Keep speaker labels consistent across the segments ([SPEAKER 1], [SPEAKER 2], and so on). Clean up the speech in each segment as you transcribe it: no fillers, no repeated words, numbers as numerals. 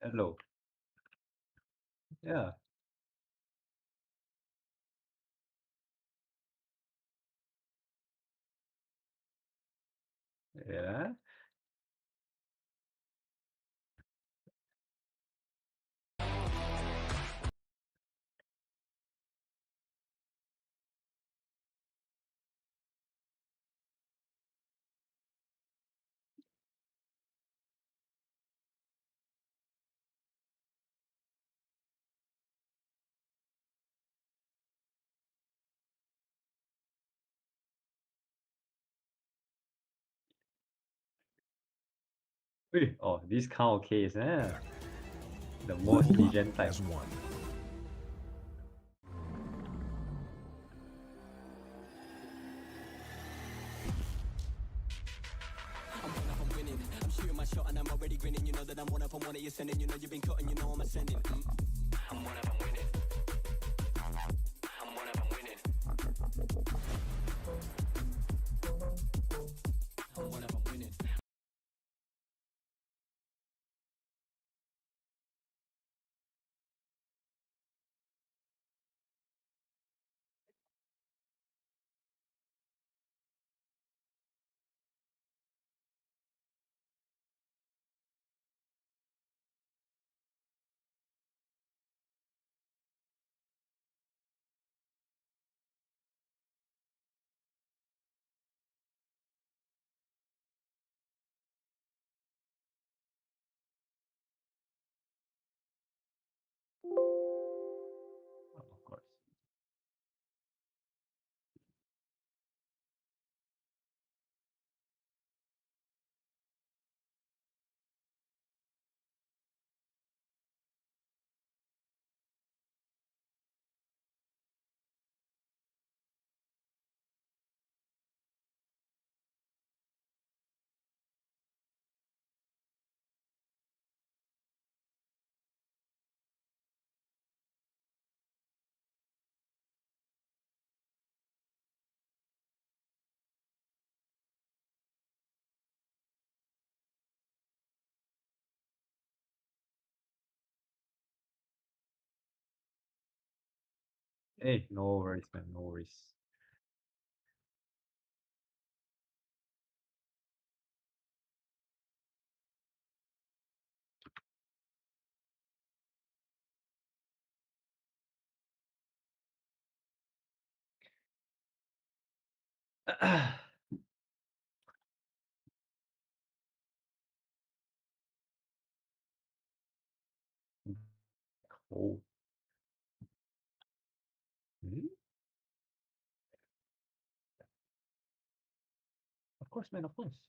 [SPEAKER 1] Hello. Yeah. Yeah. Oh, this kind of case, eh? The more intelligent type.
[SPEAKER 2] Has won.
[SPEAKER 3] I'm winning. I'm shooting my shot and I'm already grinning. You know that I'm one of them, one of you sending. You know you've been cutting, you know I'm ascending. I'm one of them winning. I'm one of them winning. I'm one of them winning.
[SPEAKER 1] Oh, of course. Hey, no worries, man. No worries. Oh. Hmm? Of course, man. Of course.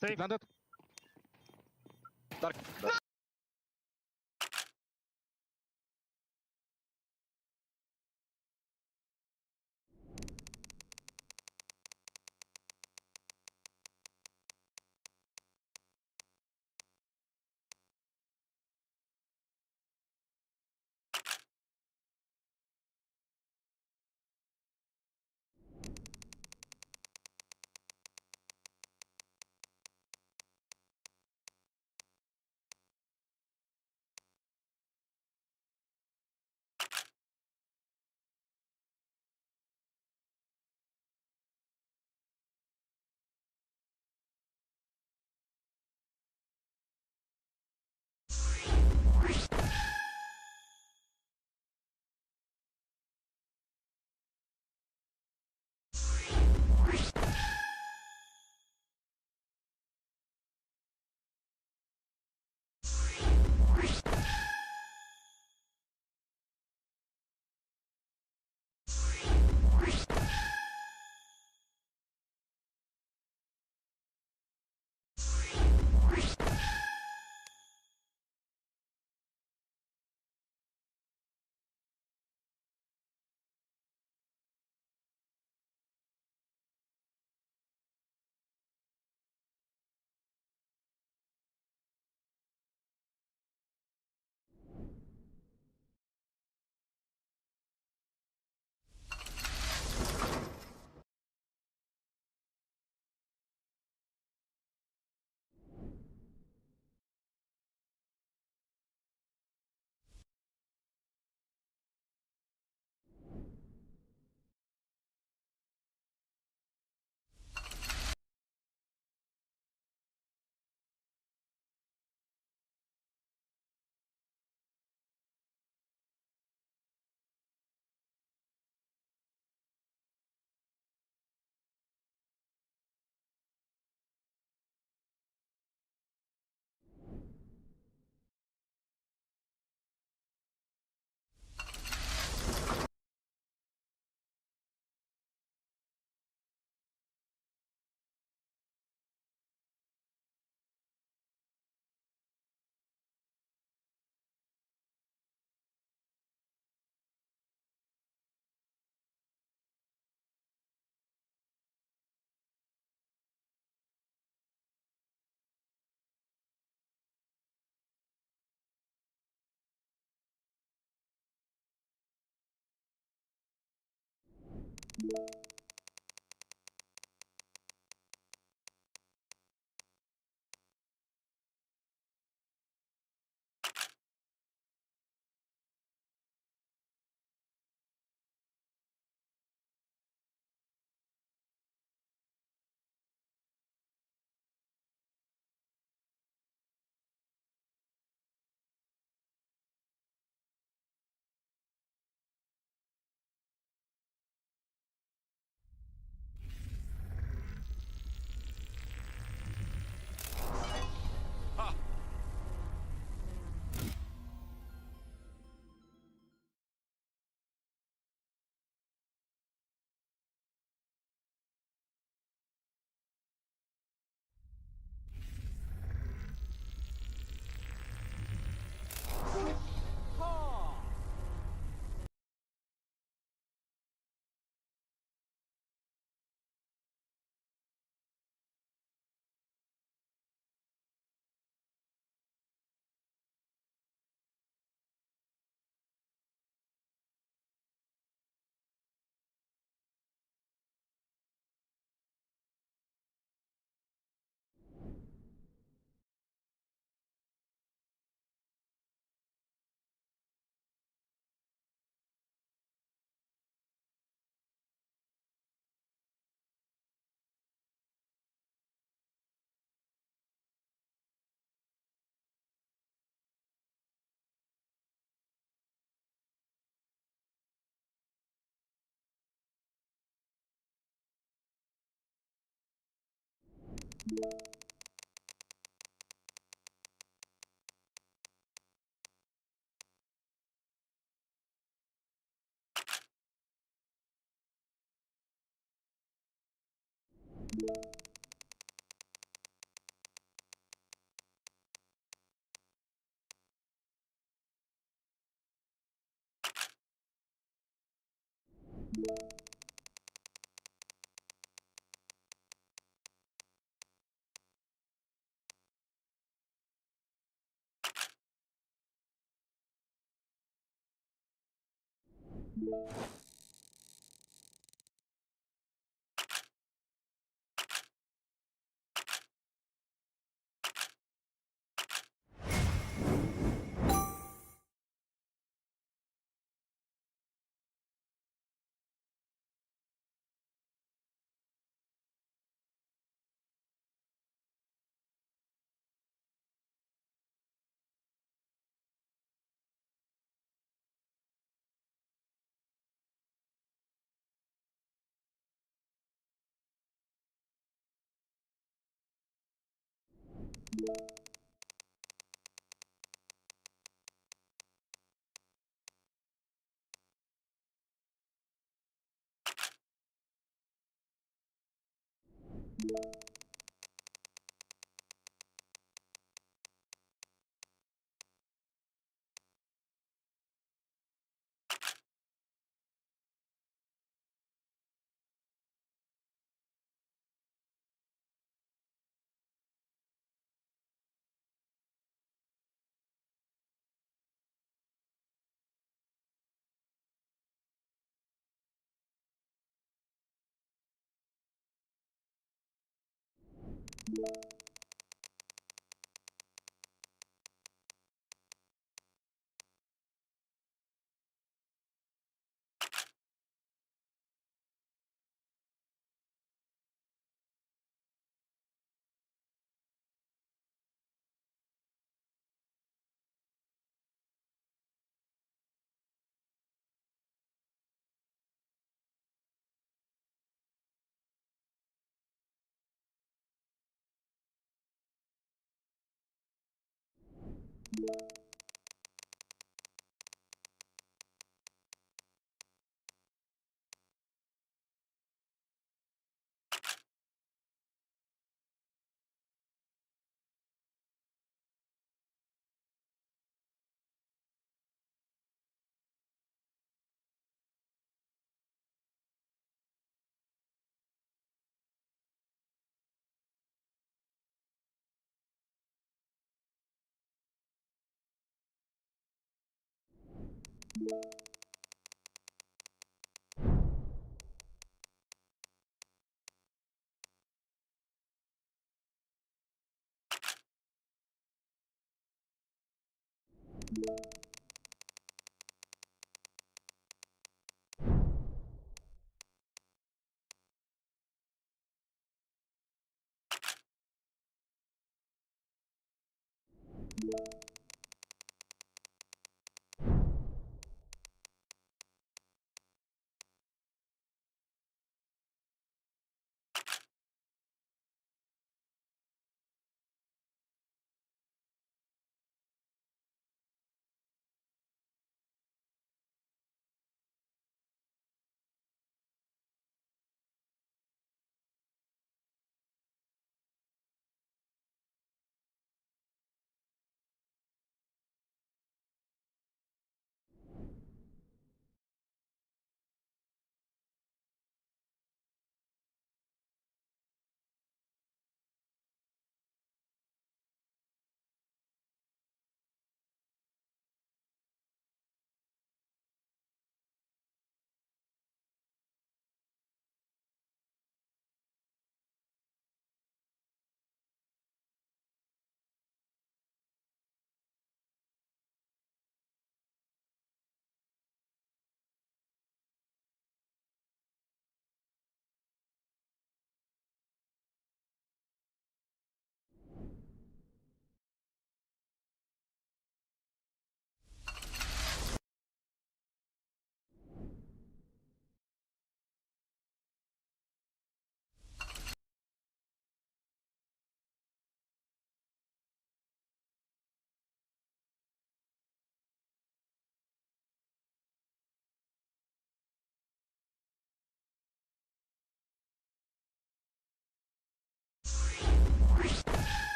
[SPEAKER 2] Safe.
[SPEAKER 4] Planted.
[SPEAKER 2] Dark.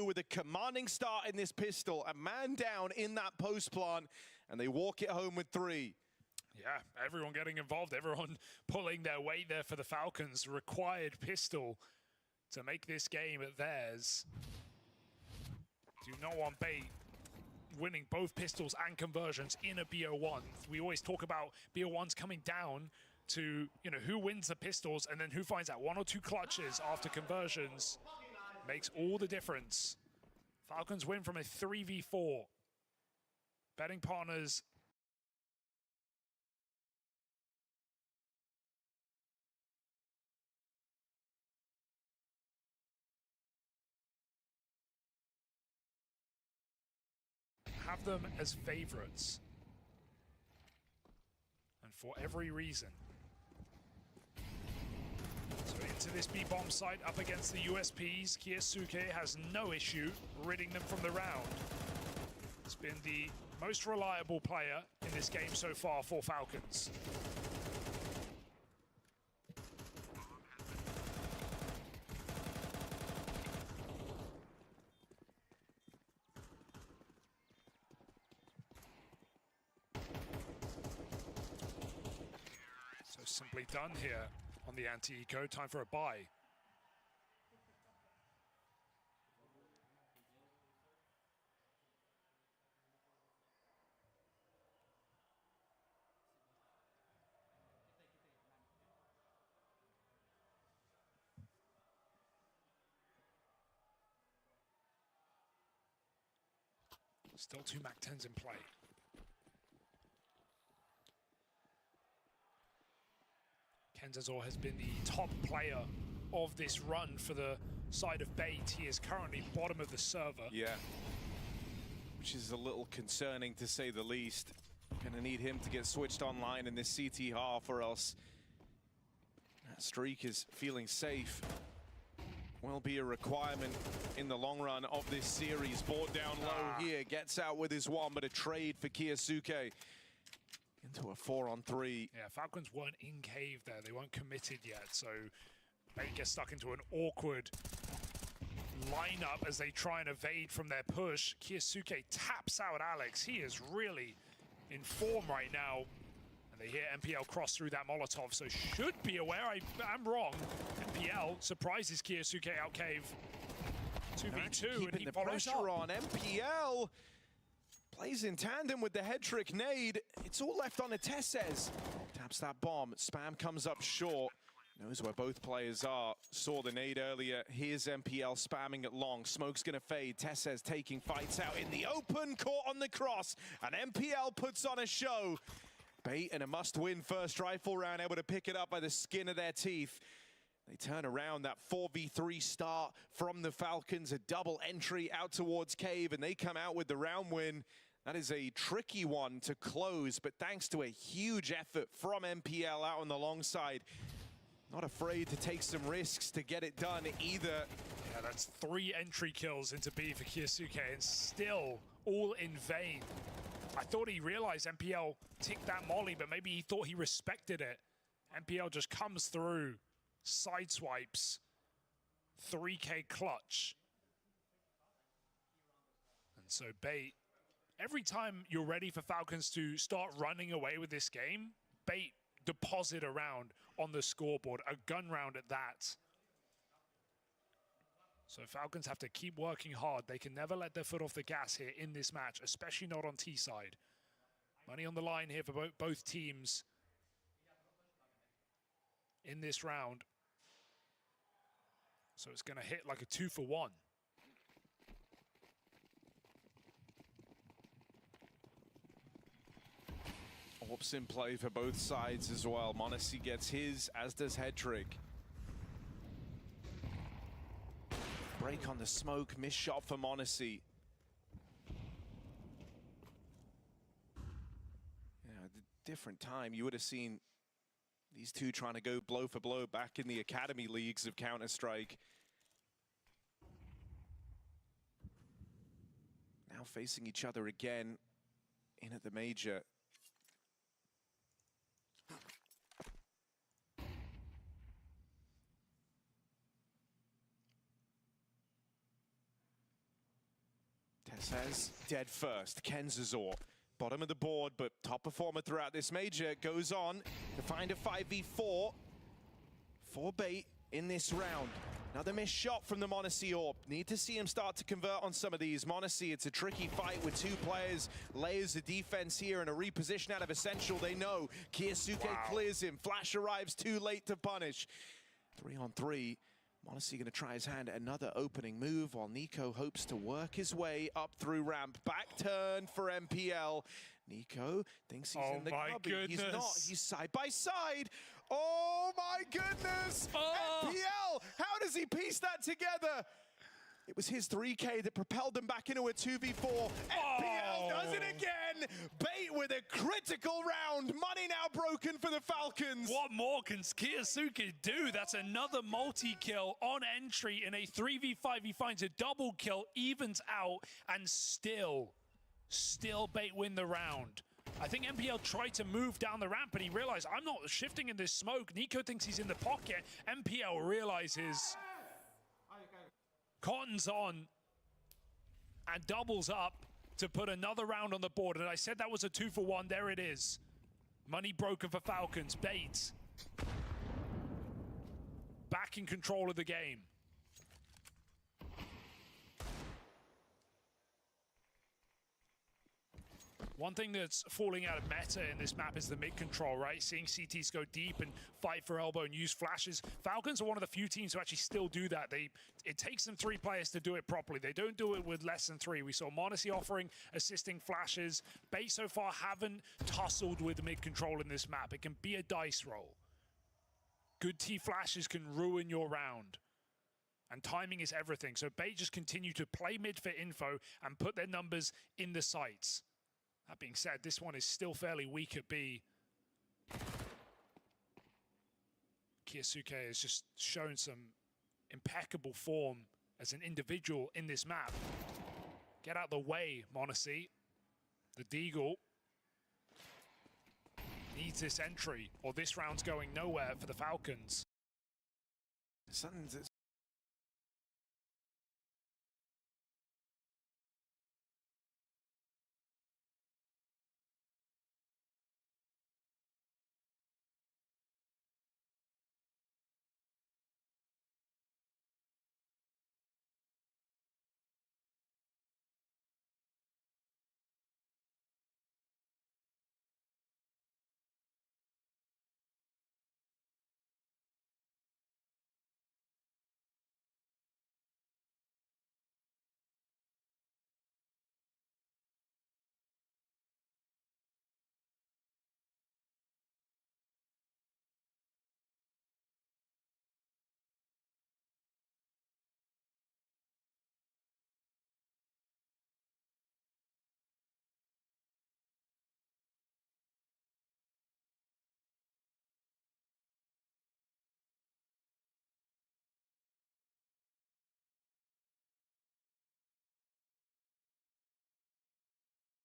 [SPEAKER 2] With a commanding start in this pistol, a man down in that post plant, and they walk it home with 3.
[SPEAKER 4] Yeah, everyone getting involved, everyone pulling their weight there for the Falcons. Required pistol to make this game theirs. Do not want bait. Winning both pistols and conversions in a BO1. We always talk about BO1s coming down to, you know, who wins the pistols and then who finds that 1 or 2 clutches after conversions. Makes all the difference. Falcons win from a 3v4. Betting partners have them as favorites. And for every reason. So into this B-bomb site up against the USPs, CS2 has no issue ridding them from the round. This been the most reliable player in this game so far for Falcons. So simply done here on the anti-eco. Time for a buy. Still 2 MAC-10s in play. Kenzazor has been the top player of this run for the side of Bait. He is currently bottom of the server.
[SPEAKER 2] Yeah, which is a little concerning to say the least. Gonna need him to get switched online in this CT half, or else that streak is feeling safe. Will be a requirement in the long run of this series. Board down low here, gets out with his one, but a trade for Kiyasuke into a 4-on-3.
[SPEAKER 4] Yeah, Falcons weren't in cave there. They weren't committed yet, so they get stuck into an awkward lineup as they try and evade from their push. Kiyasuke taps out Alex. He is really in form right now. And they hear MPL cross through that Molotov, so should be aware. I'm wrong. MPL surprises Kiyasuke out cave. 2v2, and he
[SPEAKER 2] the
[SPEAKER 4] follows
[SPEAKER 2] pressure
[SPEAKER 4] up.
[SPEAKER 2] on. MPL plays in tandem with the head trick nade. It's all left on a Tessez. Taps that bomb. Spam comes up short. Knows where both players are. Saw the nade earlier. Here's MPL spamming it long. Smoke's gonna fade. Tessez taking fights out in the open. Caught on the cross. And MPL puts on a show. Bait and a must-win first rifle round, able to pick it up by the skin of their teeth. They turn around that 4v3 start from the Falcons, a double entry out towards cave, and they come out with the round win. That is a tricky one to close, but thanks to a huge effort from MPL out on the long side, not afraid to take some risks to get it done either.
[SPEAKER 4] Yeah, that's 3 entry kills into B for Kiyasuke, and still all in vain. I thought he realized MPL ticked that molly, but maybe he thought he respected it. MPL just comes through, side swipes, 3K clutch. And so Bait, every time you're ready for Falcons to start running away with this game, Bait deposit a round on the scoreboard, a gun round at that. So Falcons have to keep working hard. They can never let their foot off the gas here in this match, especially not on T side. Money on the line here for both teams in this round. So it's going to hit like a 2-for-1.
[SPEAKER 2] Orps in play for both sides as well. m0NESY gets his, as does Headtrick. Break on the smoke, missed shot for m0NESY. Yeah, at a different time, you would have seen these two trying to go blow for blow back in the academy leagues of Counter-Strike. Now facing each other again in at the major. Tessez dead first. Kenzazor, bottom of the board, but top performer throughout this major, goes on to find a 5v4 for Bait in this round. Another missed shot from the m0NESY AWP. Need to see him start to convert on some of these. m0NESY, it's a tricky fight with 2 players. Layers the defense here and a reposition out of Essential. They know Kiyasuke clears him. Flash arrives too late to punish. 3-on-3. m0NESY going to try his hand at another opening move while Nico hopes to work his way up through ramp. Back turn for MPL. Nico thinks he's in the cubby. He's not. He's side by side. Oh my goodness! MPL! How does he piece that together? It was his 3K that propelled them back into a 2v4. MPL does it again! Bait with a critical round. Money now broken for the Falcons.
[SPEAKER 4] What more can Kiyasuke do? That's another multi-kill on entry in a 3v5. He finds a double kill, evens out, and still Still Bait win the round. I think MPL tried to move down the ramp, but he realized, I'm not shifting in this smoke. Nico thinks he's in the pocket. MPL realizes Cotton's on and doubles up to put another round on the board. And I said that was a 2-for-1. There it is. Money broken for Falcons. Bait back in control of the game. One thing that's falling out of meta in this map is the mid control, right? Seeing CTs go deep and fight for elbow and use flashes. Falcons are one of the few teams who actually still do that. It takes them 3 players to do it properly. They don't do it with less than 3. We saw m0NESY offering assisting flashes. Bait so far haven't tussled with mid control in this map. It can be a dice roll. Good T flashes can ruin your round. And timing is everything. So Bait just continue to play mid for info and put their numbers in the sights. That being said, this one is still fairly weak at B. Kiyasuke has just shown some impeccable form as an individual in this map. Get out the way, m0NESY. The Deagle needs this entry, or this round's going nowhere for the Falcons.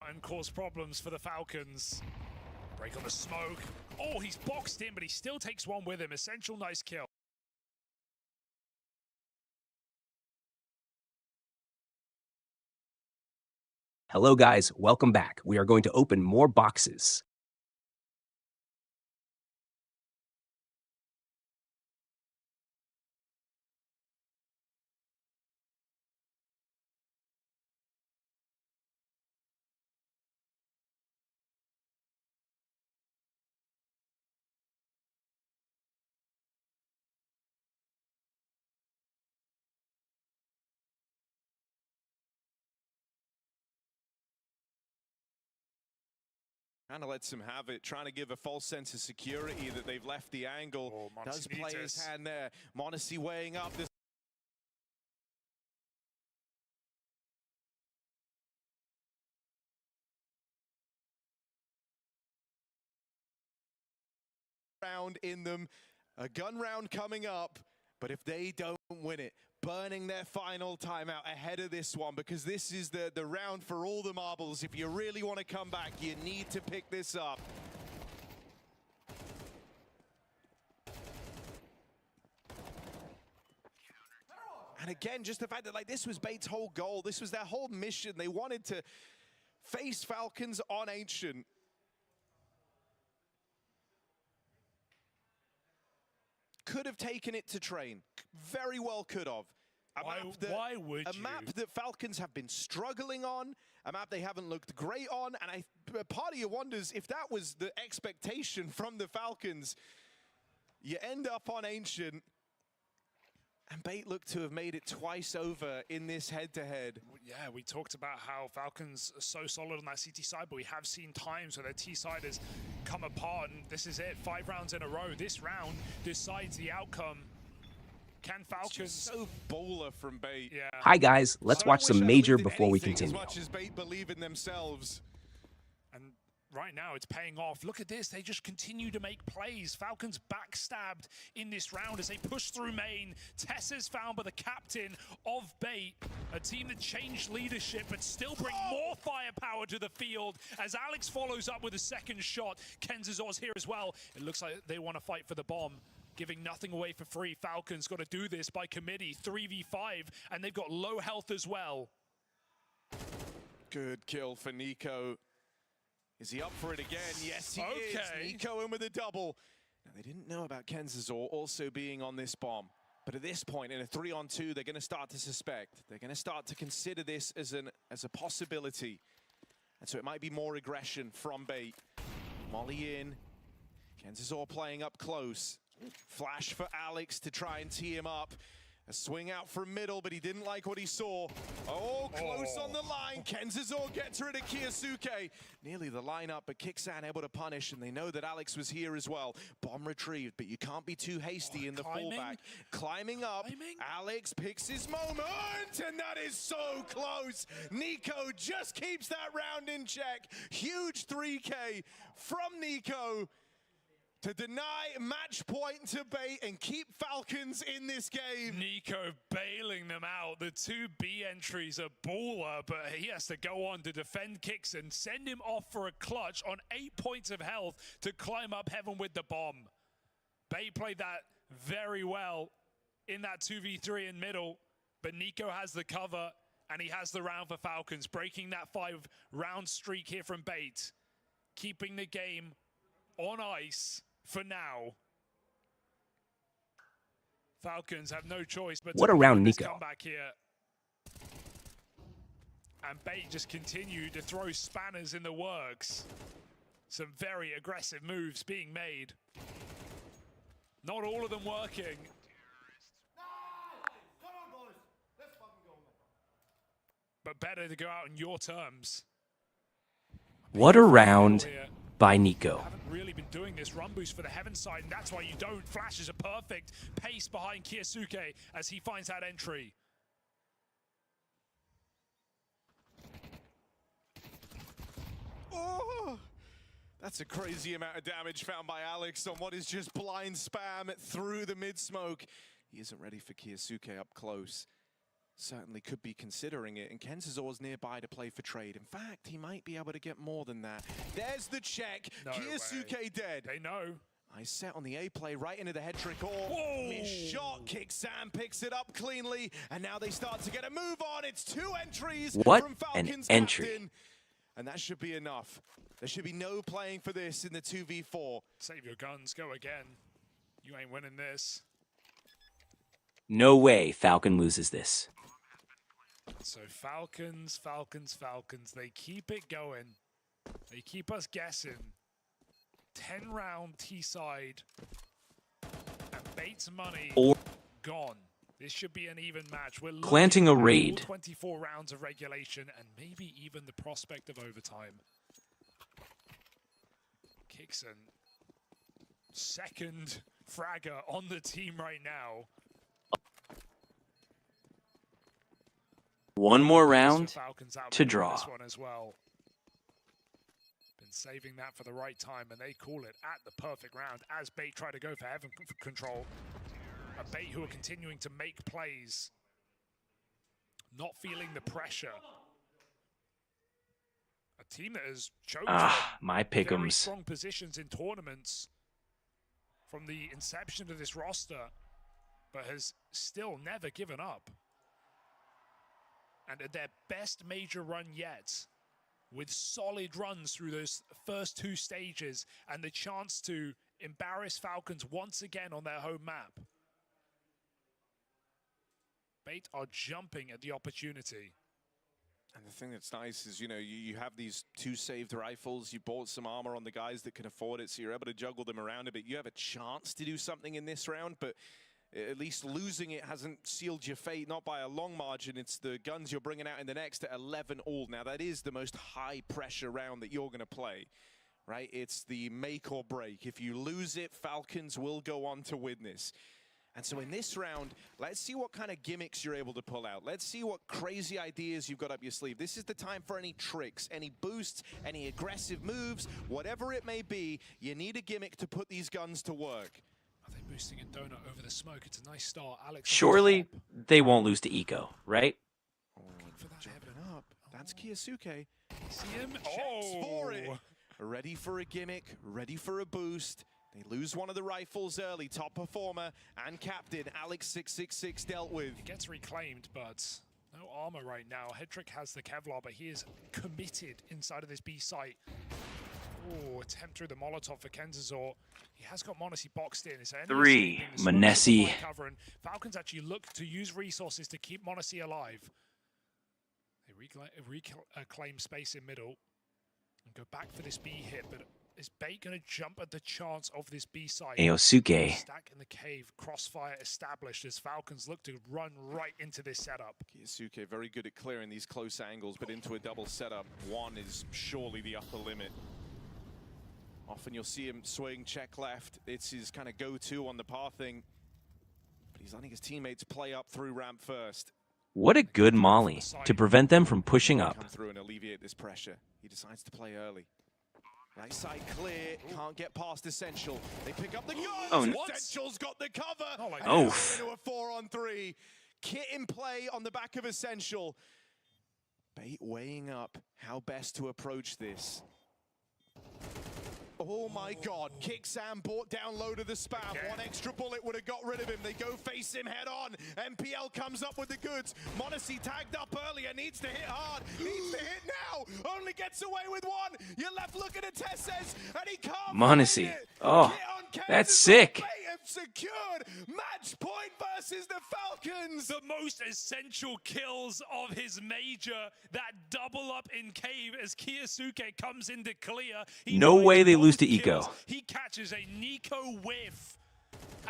[SPEAKER 4] And cause problems for the Falcons. Break on the smoke. Oh, he's boxed in, but he still takes one with him. Essential, nice kill.
[SPEAKER 5] Hello guys, welcome back. We are going to open more boxes.
[SPEAKER 2] Kind of lets him have it, trying to give a false sense of security that they've left the angle.
[SPEAKER 4] Oh,
[SPEAKER 2] Does play his hand there. m0NESY weighing up this round in them. A gun round coming up, but if they don't win it, burning their final timeout ahead of this one, because this is the round for all the marbles. If you really want to come back, you need to pick this up. And again, just the fact that this was Bait's whole goal. This was their whole mission. They wanted to face Falcons on Ancient. Could have taken it to Train. Very well could have.
[SPEAKER 4] Why would you?
[SPEAKER 2] A map that Falcons have been struggling on, a map they haven't looked great on, and part of you wonders if that was the expectation from the Falcons. You end up on Ancient, and Bait looked to have made it twice over in this head-to-head.
[SPEAKER 4] Yeah, we talked about how Falcons are so solid on that CT side, but we have seen times where their T side has come apart, and this is it. 5 rounds in a row. This round decides the outcome. Can Falcons...
[SPEAKER 2] So bowler from Bait.
[SPEAKER 4] Yeah.
[SPEAKER 5] Hi guys, let's watch some Major before we continue.
[SPEAKER 2] As much as Bait believe in themselves.
[SPEAKER 4] And right now it's paying off. Look at this, they just continue to make plays. Falcons backstabbed in this round as they push through main. Tess is found by the captain of Bait, a team that changed leadership but still bring more firepower. firepower to the field as Alex follows up with a second shot. Kenzazor's here as well. It looks like they want to fight for the bomb. Giving nothing away for free. Falcons got to do this by committee. 3v5, and they've got low health as well.
[SPEAKER 2] Good kill for Nico. Is he up for it again? Yes, he is. Nico in with a double. Now, they didn't know about Kenzazor also being on this bomb. But at this point, in a 3-on-2, they're going to start to suspect. They're going to start to consider this as a possibility. And so it might be more aggression from Bait. Molly in. Kenzazor playing up close. Flash for Alex to try and tee him up. A swing out from middle, but he didn't like what he saw. Oh, close on the line. Kenzazor gets rid of Kiyosuke. Nearly the lineup, but Kixan able to punish, and they know that Alex was here as well. Bomb retrieved, but you can't be too hasty in the fallback. Climbing up, Alex picks his moment, and that is so close. Nico just keeps that round in check. Huge 3K from Nico to deny match point to Bait and keep Falcons in this game.
[SPEAKER 4] Nico bailing them out. The 2B entries are baller, but he has to go on to defend kicks and send him off for a clutch on 8 points of health to climb up heaven with the bomb. Bait played that very well in that 2v3 in middle, but Nico has the cover and he has the round for Falcons, breaking that 5-round streak here from Bait, keeping the game on ice for now. Falcons have no choice but
[SPEAKER 5] what
[SPEAKER 4] to
[SPEAKER 5] around
[SPEAKER 4] this
[SPEAKER 5] Nico
[SPEAKER 4] comeback here. And Bait just continued to throw spanners in the works. Some very aggressive moves being made. Not all of them working. But better to go out on your terms.
[SPEAKER 5] what a round by Nico.
[SPEAKER 4] Haven't really been doing this run boost for the heaven side, and that's why you don't. Flash is a perfect pace behind Kiyosuke as he finds that entry.
[SPEAKER 2] Oh, that's a crazy amount of damage found by Alex on what is just blind spam through the mid-smoke. He isn't ready for Kiyosuke up close. Certainly could be considering it, and Kenzazor's nearby to play for trade. In fact, he might be able to get more than that. There's the check. No Kiyosuke dead.
[SPEAKER 4] They know.
[SPEAKER 2] I set on the A play right into the head trick. Oh, missed shot. Kixan picks it up cleanly, and now they start to get a move on. It's 2 entries from Falcons
[SPEAKER 5] an entry.
[SPEAKER 2] captain. And that should be enough. There should be no playing for this in the 2v4.
[SPEAKER 4] Save your guns, go again. You ain't winning this.
[SPEAKER 5] No way Falcon loses this.
[SPEAKER 4] So Falcons, they keep it going. They keep us guessing. 10-round T-side. And Bait's money gone. This should be an even match. We're
[SPEAKER 5] planting a raid.
[SPEAKER 4] 24 rounds of regulation and maybe even the prospect of overtime. Kixan, second fragger on the team right now.
[SPEAKER 5] One more round to draw.
[SPEAKER 4] This one as well. Been saving that for the right time, and they call it at the perfect round as Bait try to go for heaven control. A Bait who are continuing to make plays, not feeling the pressure. A team that has chosen
[SPEAKER 5] my
[SPEAKER 4] very
[SPEAKER 5] pick'ems.
[SPEAKER 4] strong positions in tournaments from the inception of this roster, but has still never given up. And at their best major run yet, with solid runs through those first 2 stages and the chance to embarrass Falcons once again on their home map. Bait are jumping at the opportunity.
[SPEAKER 2] And the thing that's nice is, you know, you have these 2 saved rifles, you bought some armor on the guys that can afford it, so you're able to juggle them around a bit. You have a chance to do something in this round, but at least losing it hasn't sealed your fate, not by a long margin. It's the guns you're bringing out in the next at 11 all. Now, that is the most high-pressure round that you're going to play, right? It's the make or break. If you lose it, Falcons will go on to win this. And so in this round, let's see what kind of gimmicks you're able to pull out. Let's see what crazy ideas you've got up your sleeve. This is the time for any tricks, any boosts, any aggressive moves, whatever it may be. You need a gimmick to put these guns to work.
[SPEAKER 4] Are they boosting a donut over the smoke? It's a nice start. Alex.
[SPEAKER 5] Surely they won't lose to Eco, right?
[SPEAKER 2] Jumping up. That's Kiyosuke.
[SPEAKER 4] See him?
[SPEAKER 2] Checks for it. Ready for a gimmick, ready for a boost. They lose one of the rifles early. Top performer and captain Alex666 dealt with.
[SPEAKER 4] It gets reclaimed, but no armor right now. Hedrick has the Kevlar, but he is committed inside of this B site. Oh, attempt through the Molotov for Kenzazor. He has got Monacy boxed in. It's
[SPEAKER 5] 3, Monacy.
[SPEAKER 4] Falcons actually look to use resources to keep Monacy alive. They reclaim space in middle and go back for this B hit, but is Bait going to jump at the chance of this B side?
[SPEAKER 5] Aosuke.
[SPEAKER 4] Stack in the cave, crossfire established as Falcons look to run right into this setup.
[SPEAKER 2] Ggdrop very good at clearing these close angles, but into a double setup. One is surely the upper limit. Often you'll see him swing, check left. It's his kind of go-to on the pathing. But he's letting his teammates play up through ramp first.
[SPEAKER 5] What a good molly to prevent them from pushing up.
[SPEAKER 2] Come through and alleviate this pressure. He decides to play early. Right side clear, can't get past Essential. They pick up the guns.
[SPEAKER 5] Oh, no.
[SPEAKER 2] Essential's got the cover.
[SPEAKER 4] Oh, my
[SPEAKER 5] God.
[SPEAKER 2] Into a 4-on-3. Kit in play on the back of Essential. Bait weighing up how best to approach this. Oh my God, Kick Sam brought down low to the spam.
[SPEAKER 4] Okay.
[SPEAKER 2] One extra bullet would have got rid of him. They go face him head on. MPL comes up with the goods. Monacy tagged up earlier, needs to hit hard, needs to hit now. Only gets away with one. You're left looking at Tesses, and he can't.
[SPEAKER 5] Monacy. Oh, that's sick.
[SPEAKER 2] Secured. Match point versus the Falcons.
[SPEAKER 4] The most essential kills of his major. That double up in cave as Ggdrop comes into clear.
[SPEAKER 5] No way they lose to Eco.
[SPEAKER 4] He catches a Nico whiff.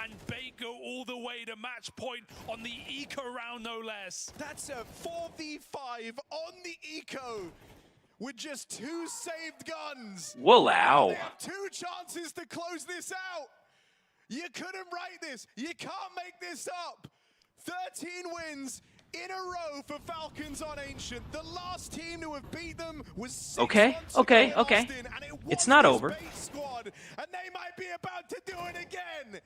[SPEAKER 4] And Bait go all the way to match point on the Eco round, no less.
[SPEAKER 2] That's a 4v5 on the Eco with just 2 saved guns.
[SPEAKER 5] Wow.
[SPEAKER 2] They have 2 chances to close this out. You couldn't write this. You can't make this up. 13 wins in a row for Falcons on Ancient. The last team to have beat them was 6
[SPEAKER 5] Okay.
[SPEAKER 2] months ago in Austin, and it
[SPEAKER 5] It's
[SPEAKER 2] was
[SPEAKER 5] not
[SPEAKER 2] this
[SPEAKER 5] over.
[SPEAKER 2] Bait squad, and they might be about to do it again.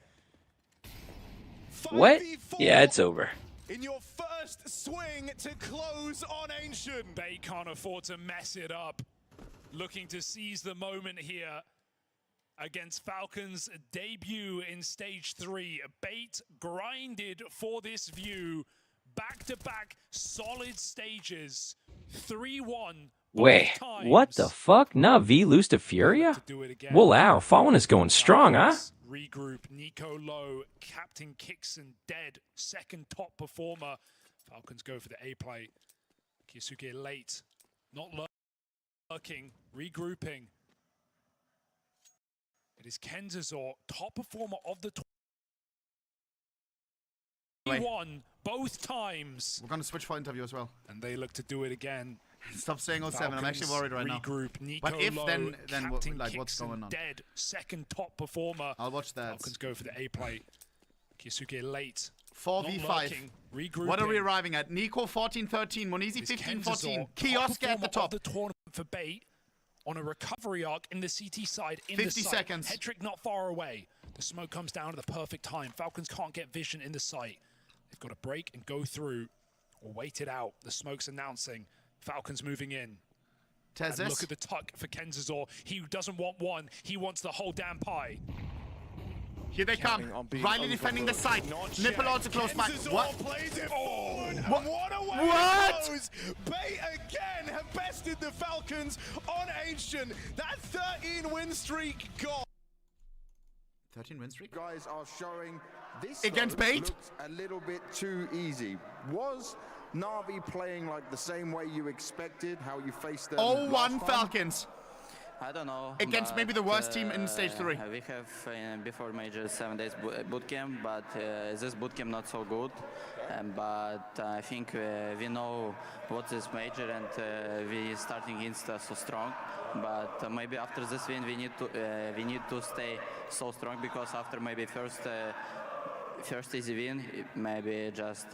[SPEAKER 5] What?
[SPEAKER 2] 5v4
[SPEAKER 5] Yeah, it's over.
[SPEAKER 2] in your first swing to close on Ancient.
[SPEAKER 4] Bait can't afford to mess it up. Looking to seize the moment here against Falcons' debut in stage 3. Bait grinded for this view. Back-to-back solid stages. 3-1.
[SPEAKER 5] Wait, what the fuck? Na'Vi lose to Furia? Wow, Fallen is going strong, huh?
[SPEAKER 4] Regroup, Nico low, Captain Kixon dead, second top performer. Falcons go for the A play. Ggdrop late, not lurking, regrouping. It is Kenzazor, top performer of the 21 both times.
[SPEAKER 6] We're going to switch for interview as well.
[SPEAKER 4] And they look to do it again.
[SPEAKER 6] Stop saying 07. I'm actually worried right
[SPEAKER 4] regroup,
[SPEAKER 6] now.
[SPEAKER 4] Nico
[SPEAKER 6] But if
[SPEAKER 4] low,
[SPEAKER 6] then
[SPEAKER 4] Captain
[SPEAKER 6] like what's
[SPEAKER 4] Kixon
[SPEAKER 6] going on?
[SPEAKER 4] dead, second top performer.
[SPEAKER 6] I'll watch that.
[SPEAKER 4] Falcons go for the A play. Ggdrop late.
[SPEAKER 6] 4v5.
[SPEAKER 4] Regrouping.
[SPEAKER 6] What are we arriving at? Nico 14-13, Monizi 15-14. Kiosk at the top.
[SPEAKER 4] The tournament for Bait on a recovery arc in the CT side. In
[SPEAKER 6] 50
[SPEAKER 4] the site.
[SPEAKER 6] seconds.
[SPEAKER 4] Hedrick not far away. The smoke comes down at the perfect time. Falcons can't get vision in the site. They've got to break and go through or wait it out. The smoke's announcing. Falcons moving in. And look at the tuck for Kenzazor. He doesn't want one. He wants the whole damn pie.
[SPEAKER 6] Here they come. Riley defending the site. Nipple also close by. What?
[SPEAKER 2] Plays it forward.
[SPEAKER 6] What?
[SPEAKER 2] What a way
[SPEAKER 6] What?
[SPEAKER 2] it goes. Bait again have bested the Falcons on Ancient. That 13 win streak gone.
[SPEAKER 6] 13 win streak?
[SPEAKER 7] Guys are showing this
[SPEAKER 6] Against Bait?
[SPEAKER 7] looks a little bit too easy. Was Na'Vi playing like the same way you expected, how you faced them
[SPEAKER 6] 0-1
[SPEAKER 7] last time?
[SPEAKER 6] Falcons.
[SPEAKER 8] I don't know.
[SPEAKER 6] Against maybe the worst team in stage 3.
[SPEAKER 8] We have before major 7 days boot camp, but this boot camp not so good. But I think we know what is major, and we starting Insta so strong. But maybe after this win, we need to stay so strong, because after maybe first easy win, maybe just.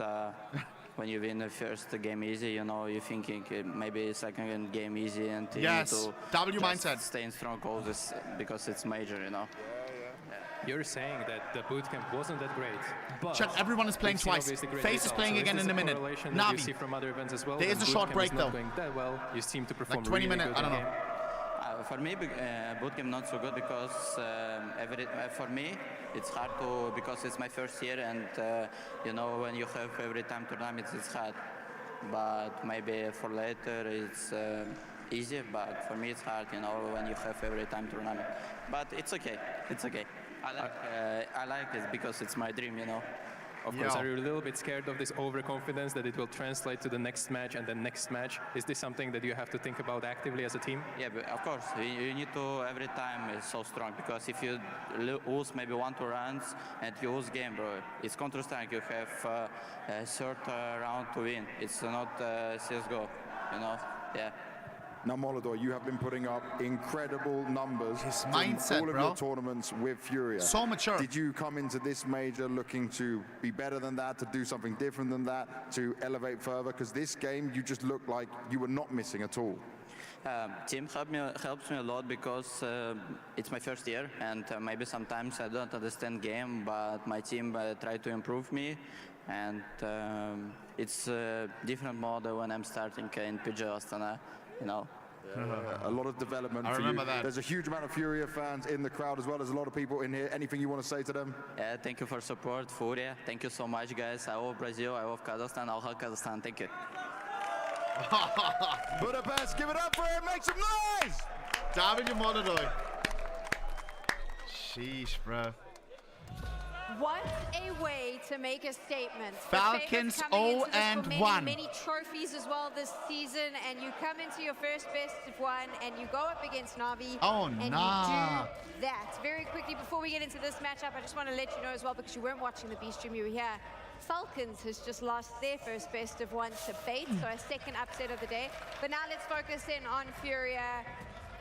[SPEAKER 8] When you win the first game easy, you know, you're thinking maybe second game easy, and you need to
[SPEAKER 6] W mindset.
[SPEAKER 8] stay in strong causes because it's major, you know.
[SPEAKER 9] You're saying that the bootcamp wasn't that great, but
[SPEAKER 6] Chat, everyone is playing twice. FaZe is playing again in a minute. Navi.
[SPEAKER 9] From other events as well,
[SPEAKER 6] there is a short break though.
[SPEAKER 9] Going that well, you seem to perform
[SPEAKER 6] like 20
[SPEAKER 9] really
[SPEAKER 6] minutes, I don't know.
[SPEAKER 8] For me, bootcamp not so good because for me it's hard to because it's my first year and you know when you have every time tournaments it's hard. But maybe for later it's easy. But for me it's hard, you know, when you have every time tournament. But it's okay. It's okay. I like it because it's my dream, you know.
[SPEAKER 9] Of course, are you a little bit scared of this overconfidence that it will translate to the next match and the next match? Is this something that you have to think about actively as a team?
[SPEAKER 8] Yeah, but of course, you need to every time is so strong because if you lose maybe 1-2 rounds and you lose game, bro, it's Counter-Strike. You have a third round to win. It's not CSGO, you know. Yeah.
[SPEAKER 7] Now, Molodor, you have been putting up incredible numbers
[SPEAKER 6] His
[SPEAKER 7] in
[SPEAKER 6] mindset,
[SPEAKER 7] all of
[SPEAKER 6] bro.
[SPEAKER 7] your tournaments with Furia.
[SPEAKER 6] So mature.
[SPEAKER 7] Did you come into this major looking to be better than that, to do something different than that, to elevate further? Because this game, you just looked like you were not missing at all.
[SPEAKER 8] Team helps me a lot because it's my first year and maybe sometimes I don't understand game, but my team try to improve me. And it's a different model when I'm starting in PG Astana, you know.
[SPEAKER 7] A lot of development
[SPEAKER 6] I
[SPEAKER 7] for
[SPEAKER 6] remember
[SPEAKER 7] you.
[SPEAKER 6] that.
[SPEAKER 7] There's a huge amount of Furia fans in the crowd as well as a lot of people in here. Anything you want to say to them?
[SPEAKER 8] Yeah, thank you for support, Furia. Thank you so much, guys. I love Brazil, I love Kazakhstan, I love Kazakhstan. Thank you.
[SPEAKER 7] Budapest, give it up for him, make some noise!
[SPEAKER 6] W Molodor. Sheesh, bro.
[SPEAKER 10] What a way to make a statement.
[SPEAKER 6] Falcons 0-1.
[SPEAKER 10] Many trophies as well this season, and you come into your first best of one, and you go up against Navi.
[SPEAKER 6] Oh,
[SPEAKER 10] and
[SPEAKER 6] nah.
[SPEAKER 10] you do that. Very quickly, before we get into this matchup, I just want to let you know as well, because you weren't watching the B stream, you were here. Falcons has just lost their first best of one to Bait, so a second upset of the day. But now let's focus in on Furia.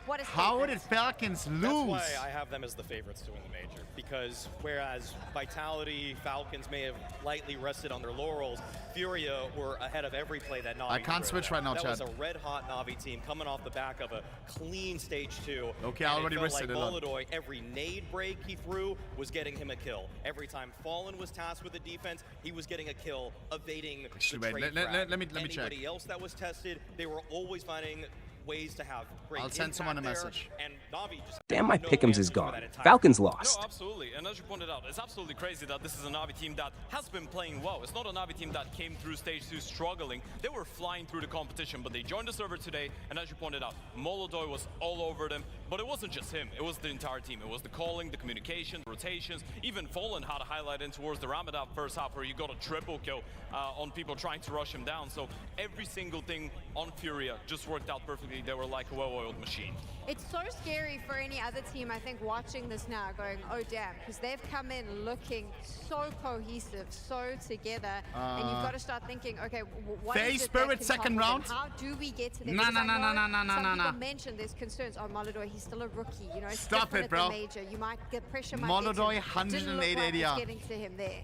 [SPEAKER 10] What is
[SPEAKER 6] How did Falcons lose?
[SPEAKER 11] That's why I have them as the favorites to win the major. Because whereas Vitality, Falcons may have lightly rested on their laurels, Furia were ahead of every play that Navi
[SPEAKER 6] I can't switch right now,
[SPEAKER 11] That
[SPEAKER 6] Chad.
[SPEAKER 11] was a red-hot Navi team coming off the back of a clean stage 2.
[SPEAKER 6] Okay, I already rested
[SPEAKER 11] like
[SPEAKER 6] a lot.
[SPEAKER 11] Molodor, every nade break he threw was getting him a kill. Every time Fallen was tasked with a defense, he was getting a kill, evading the
[SPEAKER 6] Wait,
[SPEAKER 11] trade
[SPEAKER 6] let me check.
[SPEAKER 11] Anybody else that was tested, they were always finding ways to have great
[SPEAKER 6] I'll send someone a
[SPEAKER 11] impact there,
[SPEAKER 6] message.
[SPEAKER 11] and Navi just
[SPEAKER 5] Damn, my
[SPEAKER 11] no
[SPEAKER 5] pick'ems is
[SPEAKER 11] answer for
[SPEAKER 5] gone.
[SPEAKER 11] that entire
[SPEAKER 5] Falcons
[SPEAKER 12] No,
[SPEAKER 5] lost.
[SPEAKER 12] absolutely. And as you pointed out, it's absolutely crazy that this is a Navi team that has been playing well. It's not a Navi team that came through stage 2 struggling. They were flying through the competition, but they joined the server today. And as you pointed out, Molodor was all over them. But it wasn't just him. It was the entire team. It was the calling, the communication, the rotations. Even Fallen had a highlight in towards the Ramadan first half where you got a triple kill on people trying to rush him down. So every single thing on Furia just worked out perfectly. They were like a well-oiled machine.
[SPEAKER 10] It's so scary for any other team, I think, watching this now, going, oh, damn, because they've come in looking so cohesive, so together, and you've got to start thinking, okay, what
[SPEAKER 6] FaZe
[SPEAKER 10] is it
[SPEAKER 6] Spirit
[SPEAKER 10] that can
[SPEAKER 6] second
[SPEAKER 10] help
[SPEAKER 6] round?
[SPEAKER 10] them? How do we get to them?
[SPEAKER 6] No,
[SPEAKER 10] Because
[SPEAKER 6] no,
[SPEAKER 10] I
[SPEAKER 6] no,
[SPEAKER 10] know
[SPEAKER 6] no, no, no,
[SPEAKER 10] some
[SPEAKER 6] no,
[SPEAKER 10] people
[SPEAKER 6] no.
[SPEAKER 10] mentioned there's concerns. Oh, Molodor, he's still a rookie. You know, it's
[SPEAKER 6] Stop
[SPEAKER 10] different
[SPEAKER 6] it, bro.
[SPEAKER 10] at the major. You might get pressure.
[SPEAKER 6] Molodor,
[SPEAKER 10] Didn't
[SPEAKER 6] 108
[SPEAKER 10] look like
[SPEAKER 6] ADR.
[SPEAKER 10] it's getting to him there.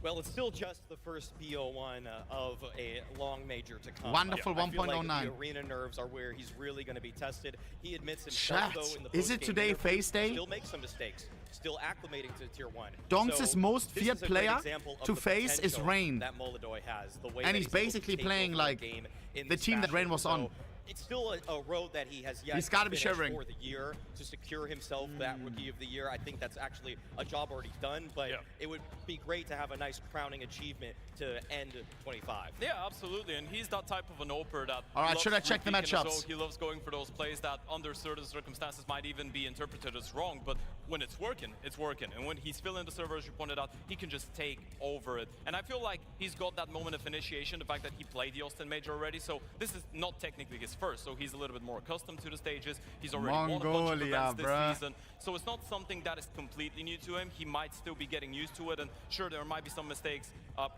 [SPEAKER 11] Well, it's still just the first BO1 of a long major to come.
[SPEAKER 6] Wonderful
[SPEAKER 11] I feel like
[SPEAKER 6] 1.09.
[SPEAKER 11] the arena nerves are where he's really going to be tested. He admits himself,
[SPEAKER 6] Chat,
[SPEAKER 11] though, in the
[SPEAKER 6] is it
[SPEAKER 11] post-game
[SPEAKER 6] today
[SPEAKER 11] interview,
[SPEAKER 6] FaZe Day?
[SPEAKER 11] Still makes some mistakes, still acclimating to Tier 1.
[SPEAKER 6] Donks'
[SPEAKER 11] So
[SPEAKER 6] most
[SPEAKER 11] this
[SPEAKER 6] feared
[SPEAKER 11] is a great
[SPEAKER 6] player
[SPEAKER 11] example of
[SPEAKER 6] to
[SPEAKER 11] the
[SPEAKER 6] FaZe is
[SPEAKER 11] potential
[SPEAKER 6] Rain.
[SPEAKER 11] that Molodor has, the way
[SPEAKER 6] And
[SPEAKER 11] that
[SPEAKER 6] he's
[SPEAKER 11] able to
[SPEAKER 6] basically
[SPEAKER 11] take
[SPEAKER 6] playing
[SPEAKER 11] over a
[SPEAKER 6] like
[SPEAKER 11] game in
[SPEAKER 6] the
[SPEAKER 11] this
[SPEAKER 6] team that
[SPEAKER 11] fashion.
[SPEAKER 6] Rain was on.
[SPEAKER 11] So it's still a road that he has yet
[SPEAKER 6] He's
[SPEAKER 11] to
[SPEAKER 6] gotta be
[SPEAKER 11] finish
[SPEAKER 6] shivering.
[SPEAKER 11] for the year to secure himself that Rookie of the Year. I think that's actually a job already done, but it would be great to have a nice crowning achievement to end 25.
[SPEAKER 12] Yeah, absolutely, and he's that type of an oper that
[SPEAKER 6] All right,
[SPEAKER 12] loves
[SPEAKER 6] should I check the
[SPEAKER 12] repeating as
[SPEAKER 6] matchups?
[SPEAKER 12] well. He loves going for those plays that under certain circumstances might even be interpreted as wrong, but when it's working, it's working. And when he's filling the server, as you pointed out, he can just take over it. And I feel like he's got that moment of initiation, the fact that he played the Austin Major already, so this is not technically his first, so he's a little bit more accustomed to the stages. He's already won a bunch of
[SPEAKER 6] Mongolia,
[SPEAKER 12] events this
[SPEAKER 6] bruh.
[SPEAKER 12] season, so it's not something that is completely new to him. He might still be getting used to it, and sure, there might be some mistakes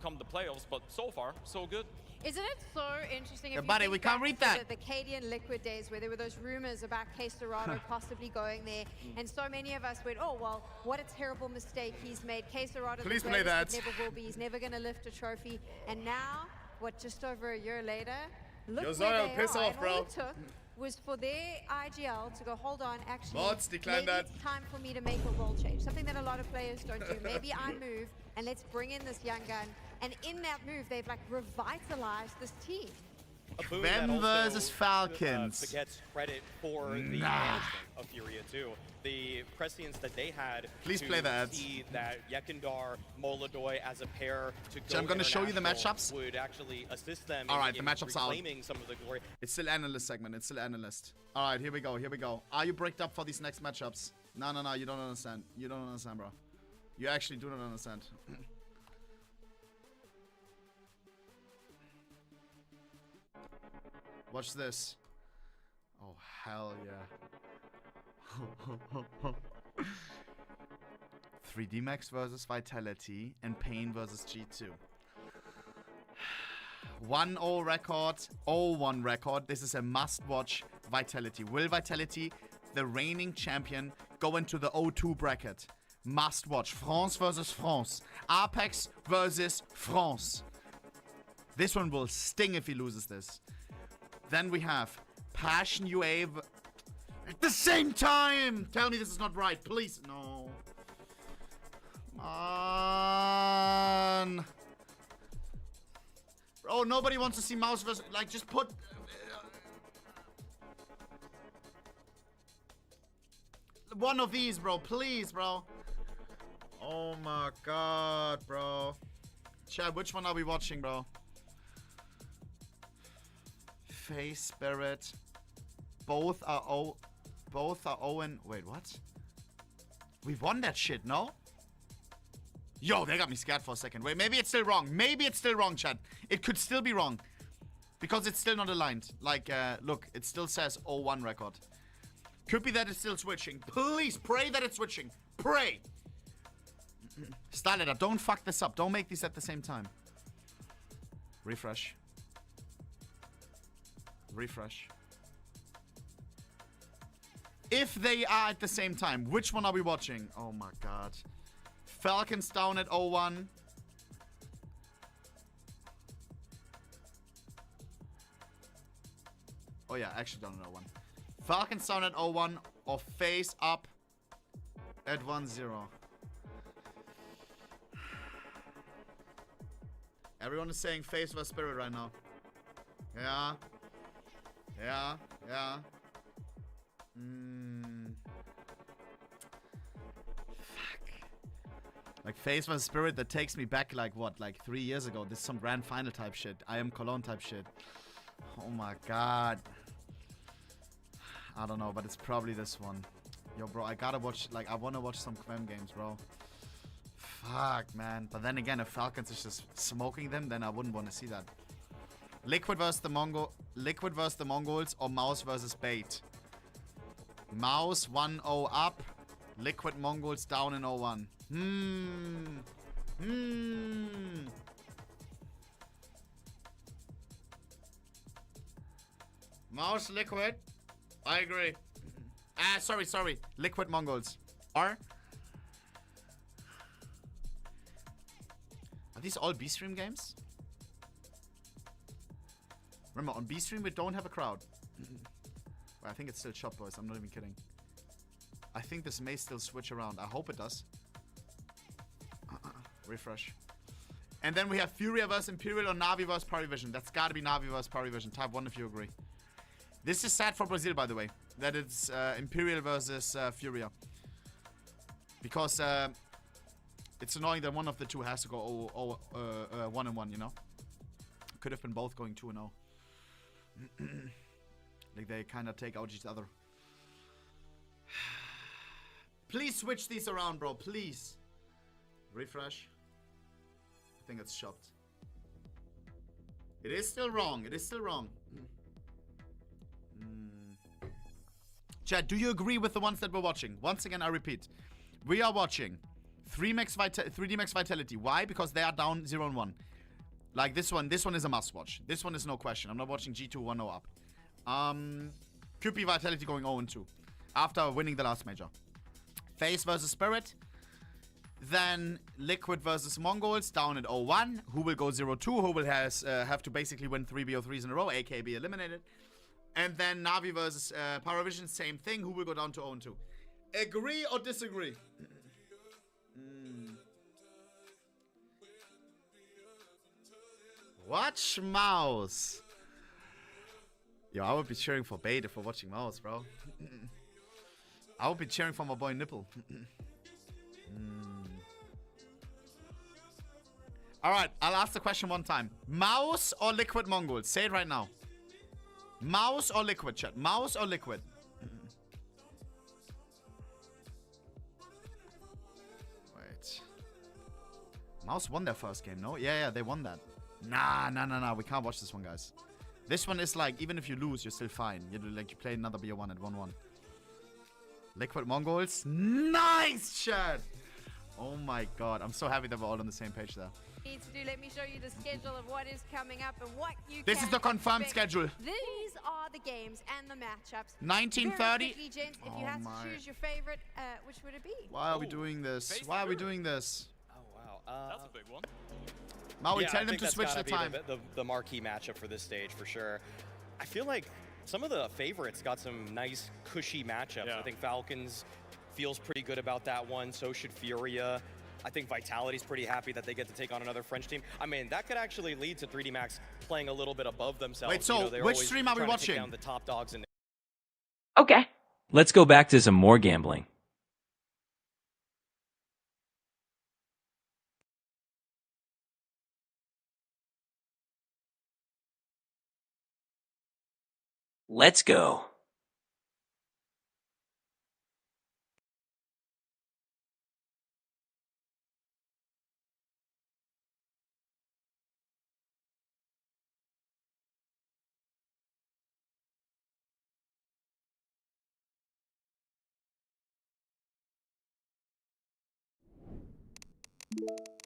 [SPEAKER 12] come the playoffs, but so far, so good.
[SPEAKER 10] Isn't it so interesting? If
[SPEAKER 6] Yeah,
[SPEAKER 10] you
[SPEAKER 6] buddy,
[SPEAKER 10] think
[SPEAKER 6] we can't
[SPEAKER 10] back
[SPEAKER 6] read
[SPEAKER 10] to
[SPEAKER 6] that.
[SPEAKER 10] The Cadian Liquid days where there were those rumors about Ggdrop possibly going there, and so many of us went, oh, well, what a terrible mistake he's made. Ggdrop is
[SPEAKER 6] Please
[SPEAKER 10] the
[SPEAKER 6] play
[SPEAKER 10] greatest
[SPEAKER 6] that.
[SPEAKER 10] it never will be. He's never going to lift a trophy. And now, what, just over a year later, look
[SPEAKER 6] Yo,
[SPEAKER 10] where
[SPEAKER 6] Zoil,
[SPEAKER 10] they
[SPEAKER 6] piss
[SPEAKER 10] are.
[SPEAKER 6] off,
[SPEAKER 10] And
[SPEAKER 6] bro.
[SPEAKER 10] all it took was for their IGL to go, hold on, actually,
[SPEAKER 6] Mods, decline
[SPEAKER 10] maybe
[SPEAKER 6] that.
[SPEAKER 10] it's time for me to make a role change. Something that a lot of players don't do. Maybe I move, and let's bring in this young gun. And in that move, they've like revitalized this team.
[SPEAKER 6] Quem versus Falcons.
[SPEAKER 11] Gets credit for the management of Furia too. The prescience that they had.
[SPEAKER 6] Please
[SPEAKER 11] to
[SPEAKER 6] play the ads.
[SPEAKER 11] see that Ggdrop, Molodoy as a pair to go
[SPEAKER 6] So I'm going to show you the matchups.
[SPEAKER 11] Would actually assist them
[SPEAKER 6] All right,
[SPEAKER 11] in
[SPEAKER 6] the matchups are
[SPEAKER 11] reclaiming some of the glory.
[SPEAKER 6] It's still analyst segment. It's still analyst. All right, here we go. Here we go. Are you bricked up for these next matchups? No, no, no. You don't understand. You don't understand, bro. You actually do not understand. Watch this. Oh, hell yeah. 3D Max versus Vitality and Pain versus G2. 1-0 record, 0-1 record. This is a must-watch Vitality. Will Vitality, the reigning champion, go into the 0-2 bracket? Must-watch. France versus France. Apex versus France. This one will sting if he loses this. Then we have Passion UA at the same time. Tell me this is not right, please. No. Bro, nobody wants to see Mouse versus... Like, just put... one of these, bro. Please, bro. Oh my god, bro. Chad, which one are we watching, bro? Face Spirit. Both are Owen. Wait, what? We won that shit, no? Yo, they got me scared for a second. Wait, maybe it's still wrong. Maybe it's still wrong, Chad. It could still be wrong. Because it's still not aligned. Like, look, it still says 0-1 record. Could be that it's still switching. Please, pray that it's switching. Pray. Starletter, don't fuck this up. Don't make these at the same time. Refresh. Refresh. If they are at the same time, which one are we watching? Oh my god. Falcons down at 0-1. Oh yeah, actually down at 0-1. Falcons down at 0-1 or face up at 1-0. Everyone is saying face versus spirit right now. Yeah. Yeah, yeah. Fuck. Like face versus spirit, that takes me back like what? Like 3 years ago. This is some grand final type shit. I am Cologne type shit. Oh my god. I don't know, but it's probably this one. Yo, bro, I gotta watch, like, I wanna watch some Quem games, bro. Fuck, man. But then again, if Falcons is just smoking them, then I wouldn't want to see that. Liquid versus the Mongols or Mouse versus Bait. Mouse 1-0 up. Liquid Mongols down in 0-1. Mouse Liquid. I agree. Sorry. Liquid Mongols. Are these all B-Stream games? Remember, on B-Stream we don't have a crowd. Well, I think it's still Shop Boys. I'm not even kidding. I think this may still switch around. I hope it does. Refresh. And then we have Furia versus Imperial or Navi versus Parivision. That's gotta be Navi versus Parivision. Type 1 if you agree. This is sad for Brazil, by the way. That it's Imperial versus Furia. Because it's annoying that one of the two has to go 1-1, you know? Could have been both going 2-0. Like they kind of take out each other. Please switch these around, bro. Please. Refresh. I think it's shopped. It is still wrong. It is still wrong. Chat, do you agree with the ones that we're watching? Once again, I repeat. We are watching 3D Max Vitality. Why? Because they are down 0-1. Like this one is a must-watch. This one is no question. I'm not watching G2 1-0 up. QP Vitality going 0-2 after winning the last major. Face versus Spirit. Then Liquid versus Mongols down at 0-1. Who will go 0-2? Who will have to basically win 3 BO3s in a row, aka be eliminated. And then Navi versus Paravision, same thing. Who will go down to 0-2? Agree or disagree? Watch Mouse. Yo, I would be cheering for Beta for watching Mouse, bro. I would be cheering for my boy Nipple. Alright, I'll ask the question one time. Mouse or Liquid Mongols? Say it right now. Mouse or Liquid, chat? Mouse or Liquid? Wait. Mouse won their first game, no? Yeah, they won that. Nah. We can't watch this one, guys. This one is like, even if you lose, you're still fine. You play another BO1 at 1-1. Liquid Mongols. Nice, chat! Oh my god. I'm so happy that we're all on the same page there.
[SPEAKER 10] Let me show you the schedule of what is coming up and what you
[SPEAKER 6] This is the confirmed schedule.
[SPEAKER 10] These are the games and the matchups.
[SPEAKER 6] 1930.
[SPEAKER 10] Quickly, gents, if you had to choose your favorite, which would it be?
[SPEAKER 6] Why are we doing this? Why are we doing this?
[SPEAKER 11] Oh, wow.
[SPEAKER 12] That's a big one.
[SPEAKER 6] Maui, tell them to switch the time.
[SPEAKER 11] The marquee matchup for this stage, for sure. I feel like some of the favorites got some nice, cushy matchups.
[SPEAKER 12] Yeah.
[SPEAKER 11] I think Falcons feels pretty good about that one. So should Furia. I think Vitality's pretty happy that they get to take on another French team. I mean, that could actually lead to 3D Max playing a little bit above themselves.
[SPEAKER 6] Wait, so which stream are we watching?
[SPEAKER 11] Down the top dogs in
[SPEAKER 5] Okay. Let's go back to some more gambling. Let's go.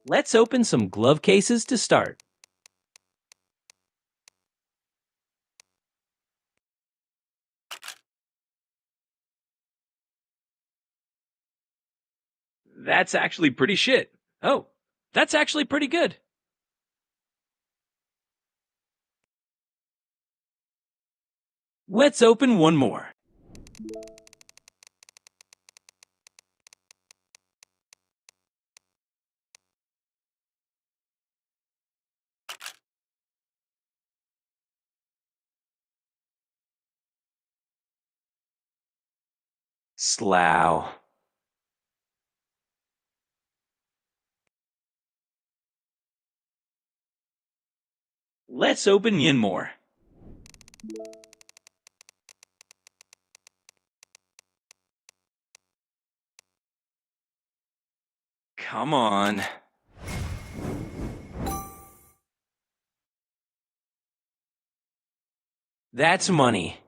[SPEAKER 5] Let's open some glove cases to start. That's actually pretty shit. Oh, that's actually pretty good. Let's open one more. Slough. Let's open Yinmore. Come on. That's money.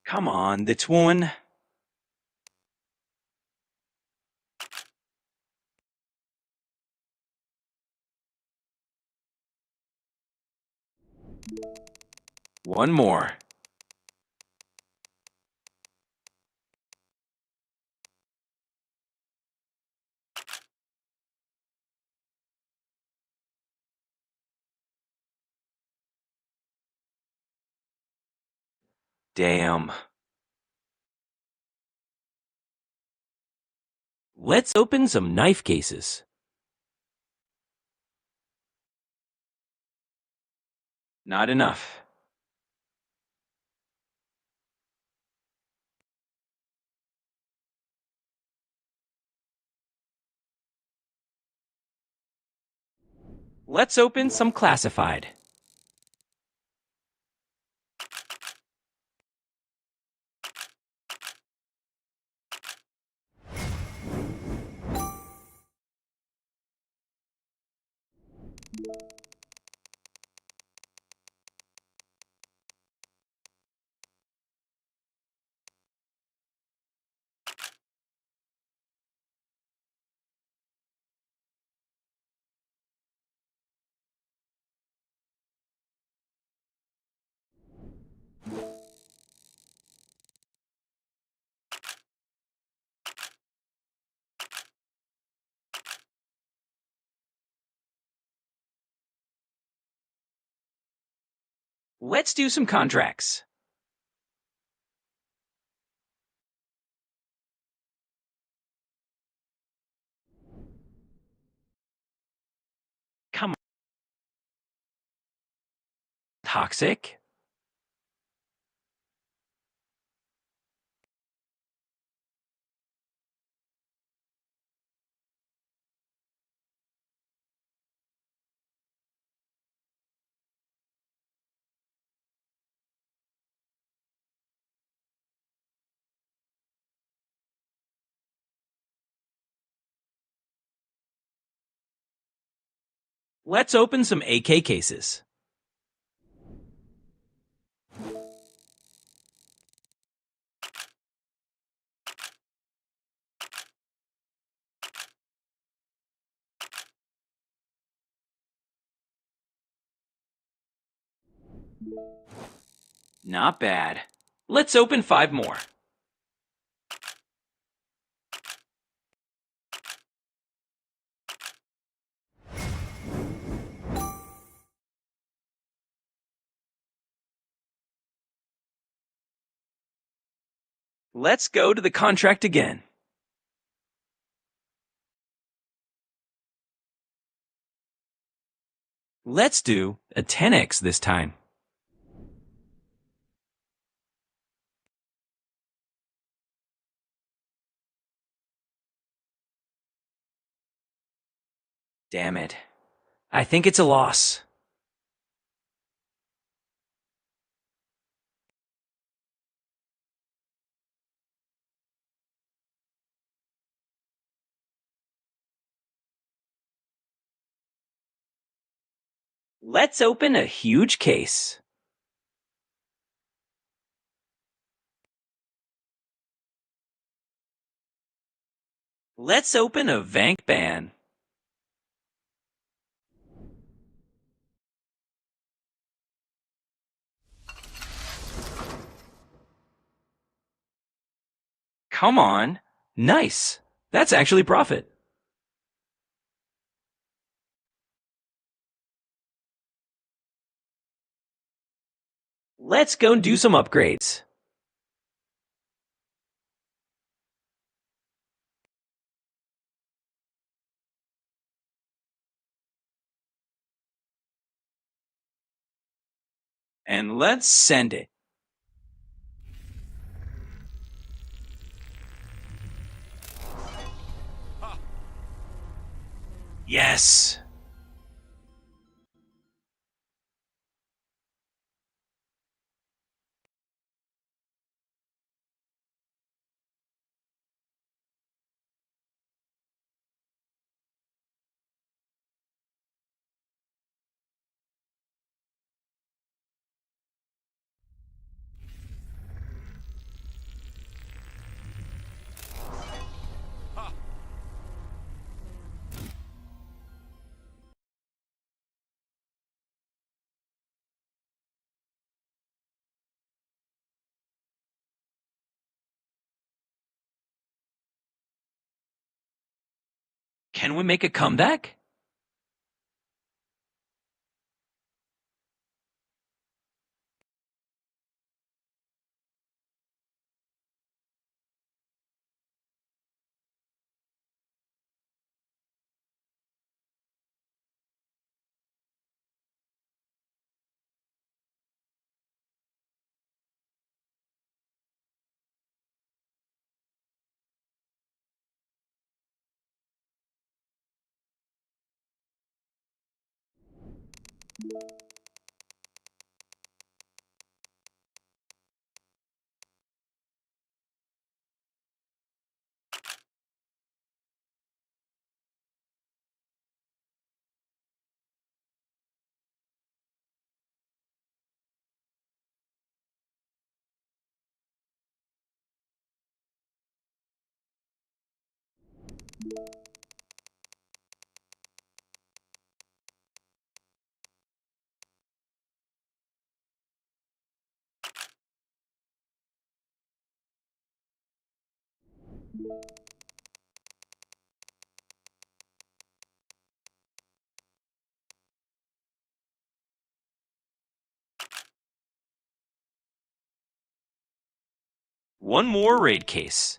[SPEAKER 5] Come on, that's one. One more. Damn. Let's open some knife cases. Not enough. Let's open some classified. Let's do some contracts. Come on. Toxic. Let's open some AK cases. Not bad. Let's open 5 more. Let's go to the contract again. Let's do a 10x this time. Damn it. I think it's a loss. Let's open a huge case. Let's open a Vank ban. Come on. Nice. That's actually profit. Let's go and do some upgrades. And let's send it. Yes. Can we make a comeback? One more raid case.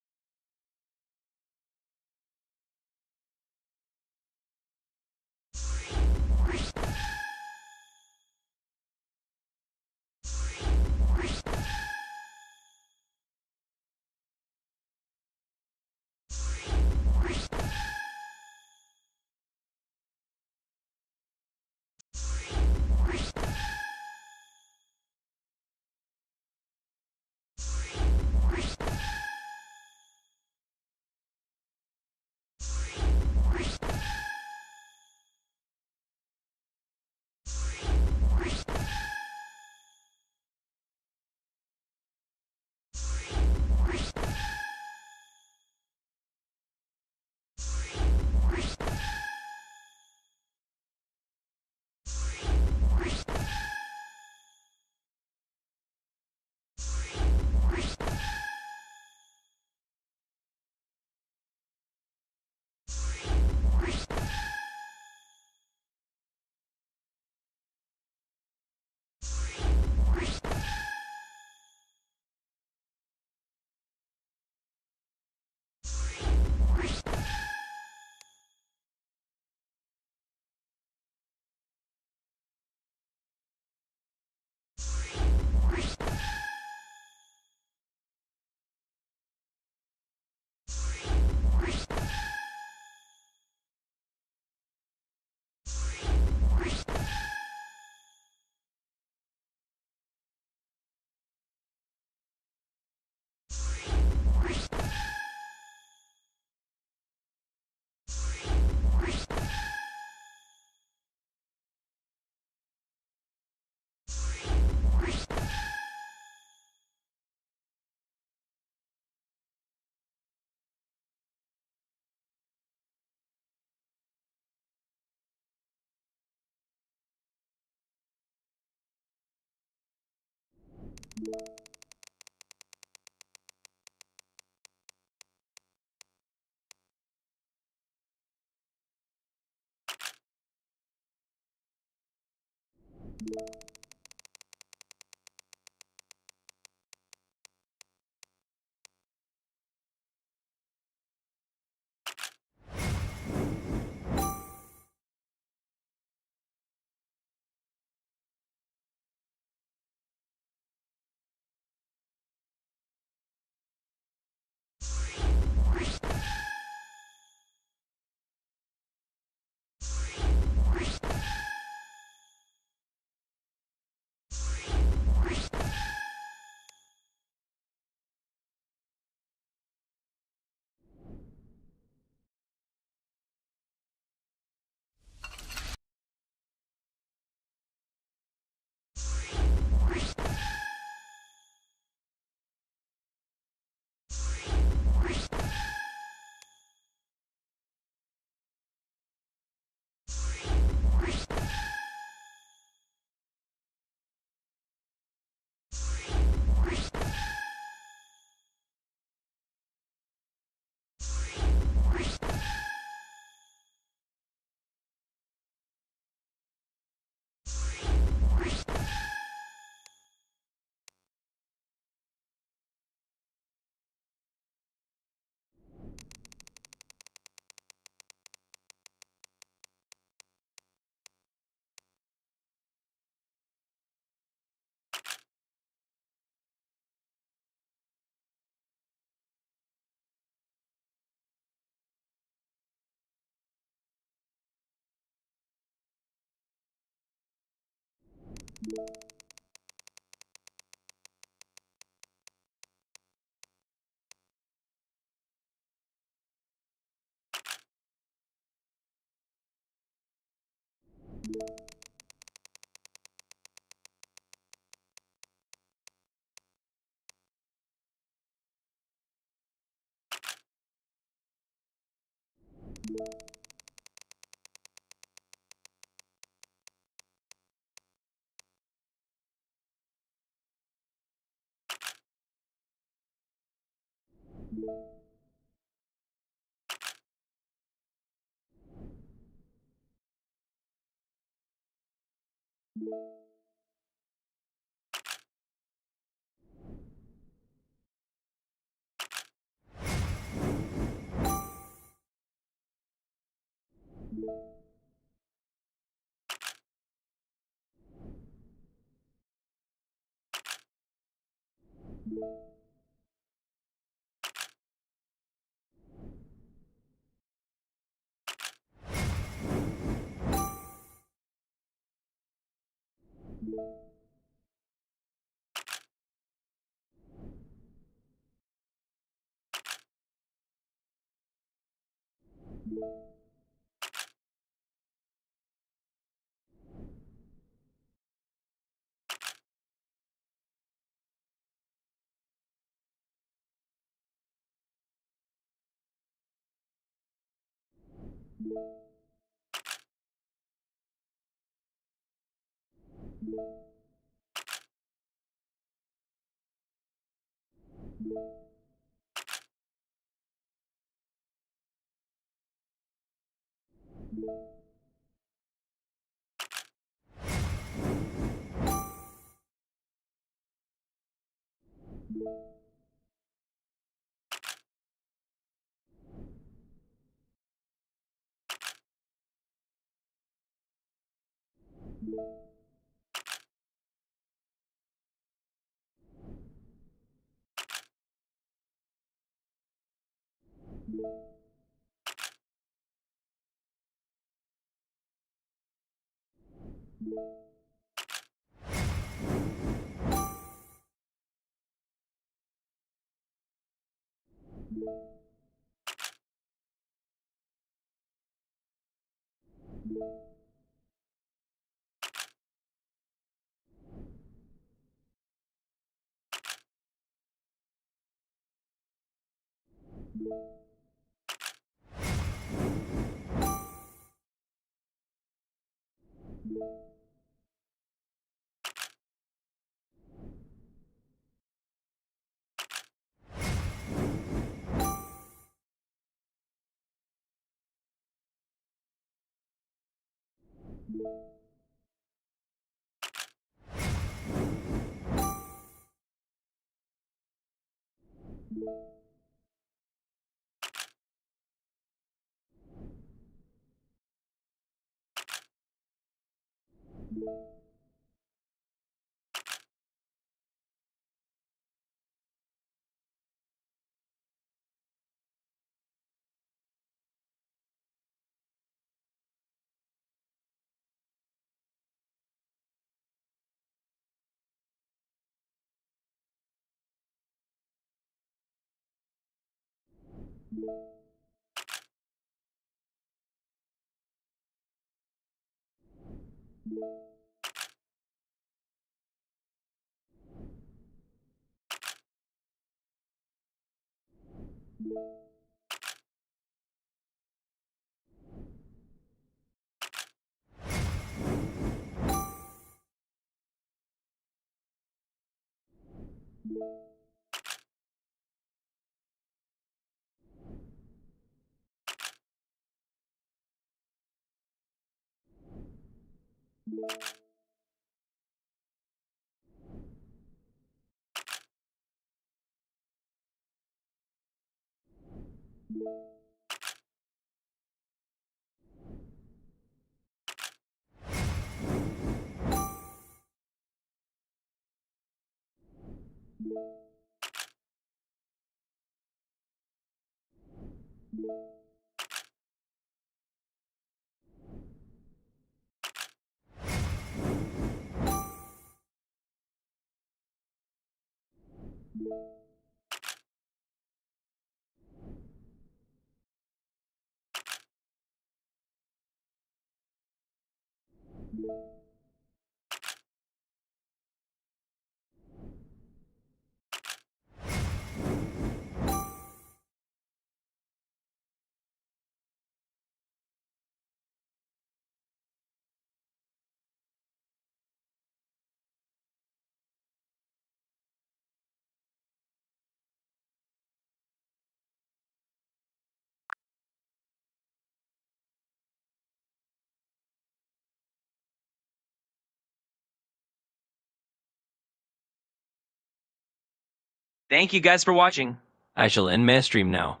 [SPEAKER 5] Thank you guys for watching. I shall end my stream now.